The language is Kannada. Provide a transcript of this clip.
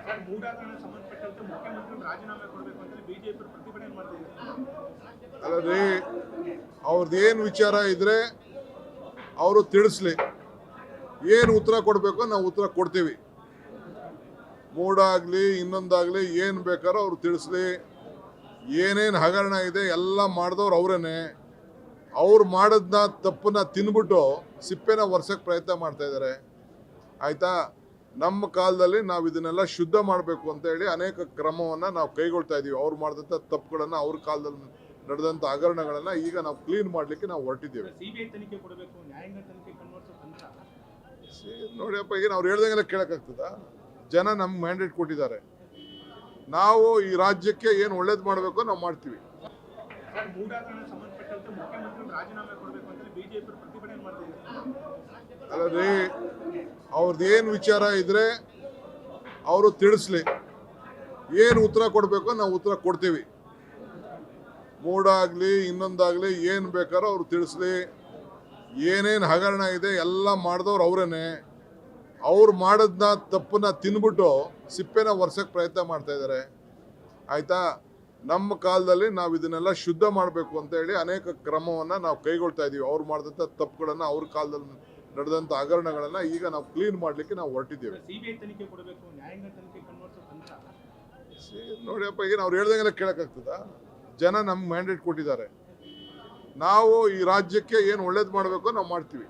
ಸರ್ ಮೂಡ ಹಗರಣ ಸಂಬಂಧಪಟ್ಟಂತೆ ಮುಖ್ಯಮಂತ್ರಿ ರಾಜೀನಾಮೆ ಕೊಡಬೇಕು ಅಂತ ಬಿಜೆಪಿ ಪ್ರತಿಭಟನೆ ಮಾಡ್ತಿದ್ದಾರೆ. ಅಲ್ಲರಿ ಅವ್ರದ್ದೇನು ವಿಚಾರ ಇದ್ರೆ ಅವರು ತಿಳಿಸ್ಲಿ, ಏನು ಉತ್ತರ ಕೊಡಬೇಕು ನಾವು ಉತ್ತರ ಕೊಡ್ತೀವಿ. ಮೂಡಾಗ್ಲಿ ಇನ್ನೊಂದಾಗ್ಲಿ ಏನು ಬೇಕಾರೋ ಅವ್ರು ತಿಳಿಸ್ಲಿ. ಏನೇನು ಹಗರಣ ಇದೆ ಎಲ್ಲ ಮಾಡಿದವ್ರು ಅವರೇನೆ. ಅವ್ರು ಮಾಡೋದನ್ನ ತಪ್ಪನ್ನ ತಿಂದ್ಬಿಟ್ಟು ಸಿಪ್ಪೆನ ಒರೆಸೋಕ್ಕೆ ಪ್ರಯತ್ನ ಮಾಡ್ತಾ ಇದ್ದಾರೆ. ಆಯಿತಾ, ನಮ್ಮ ಕಾಲದಲ್ಲಿ ನಾವು ಇದನ್ನೆಲ್ಲ ಶುದ್ಧ ಮಾಡಬೇಕು ಅಂತ ಹೇಳಿ ಅನೇಕ ಕ್ರಮವನ್ನು ನಾವು ಕೈಗೊಳ್ತಾ ಇದ್ದೀವಿ. ಅವ್ರು ಮಾಡಿದಂಥ ತಪ್ಪುಗಳನ್ನು, ಅವ್ರ ಕಾಲದಲ್ಲಿ ನಡೆದಂಥ ಹಗರಣಗಳನ್ನು ಈಗ ನಾವು ಕ್ಲೀನ್ ಮಾಡಲಿಕ್ಕೆ ನಾವು ಹೊರಟಿದ್ದೀವಿ. ನೋಡಿಯಪ್ಪ, ಏನು ಅವ್ರು ಹೇಳ್ದಂಗೆಲ್ಲ ಕೇಳೋಕ್ಕಾಗ್ತದ? ಜನ ನಮ್ಗೆ ಮ್ಯಾಂಡೇಟ್ ಕೊಟ್ಟಿದ್ದಾರೆ. ನಾವು ಈ ರಾಜ್ಯಕ್ಕೆ ಏನು ಒಳ್ಳೇದು ಮಾಡಬೇಕು ನಾವು ಮಾಡ್ತೀವಿ. ಅಲ್ಲರಿ ಅವ್ರದ್ದೇನು ವಿಚಾರ ಇದ್ರೆ ಅವರು ತಿಳಿಸ್ಲಿ, ಏನು ಉತ್ತರ ಕೊಡಬೇಕು ನಾವು ಉತ್ತರ ಕೊಡ್ತೀವಿ. ಮೂಡಾಗ್ಲಿ ಇನ್ನೊಂದಾಗ್ಲಿ ಏನು ಬೇಕಾರೋ ಅವ್ರು ತಿಳಿಸ್ಲಿ. ಏನೇನು ಹಗರಣ ಇದೆ ಎಲ್ಲ ಮಾಡಿದವ್ರು ಅವರೇನೆ. ಅವ್ರು ಮಾಡೋದನ್ನ ತಪ್ಪನ್ನ ತಿಂದ್ಬಿಟ್ಟು ಸಿಪ್ಪೆನ ಒರೆಸೋಕ್ಕೆ ಪ್ರಯತ್ನ ಮಾಡ್ತಾ ಇದ್ದಾರೆ. ಆಯಿತಾ, ನಮ್ಮ ಕಾಲದಲ್ಲಿ ನಾವು ಇದನ್ನೆಲ್ಲ ಶುದ್ಧ ಮಾಡಬೇಕು ಅಂತ ಹೇಳಿ ಅನೇಕ ಕ್ರಮವನ್ನು ನಾವು ಕೈಗೊಳ್ತಾ ಇದ್ದೀವಿ. ಅವ್ರು ಮಾಡಿದಂಥ ತಪ್ಪುಗಳನ್ನು, ಅವ್ರ ಕಾಲದಲ್ಲಿ ನಡೆದಂಥ ಹಗರಣಗಳನ್ನು ಈಗ ನಾವು ಕ್ಲೀನ್ ಮಾಡಲಿಕ್ಕೆ ನಾವು ಹೊರಟಿದ್ದೀವಿ. ನೋಡಿಯಪ್ಪ, ಏನು ಅವ್ರು ಹೇಳ್ದಂಗೆಲ್ಲ ಕೇಳೋಕ್ಕಾಗ್ತದ? ಜನ ನಮ್ಗೆ ಮ್ಯಾಂಡೇಟ್ ಕೊಟ್ಟಿದ್ದಾರೆ. ನಾವು ಈ ರಾಜ್ಯಕ್ಕೆ ಏನು ಒಳ್ಳೇದು ಮಾಡಬೇಕು ನಾವು ಮಾಡ್ತೀವಿ.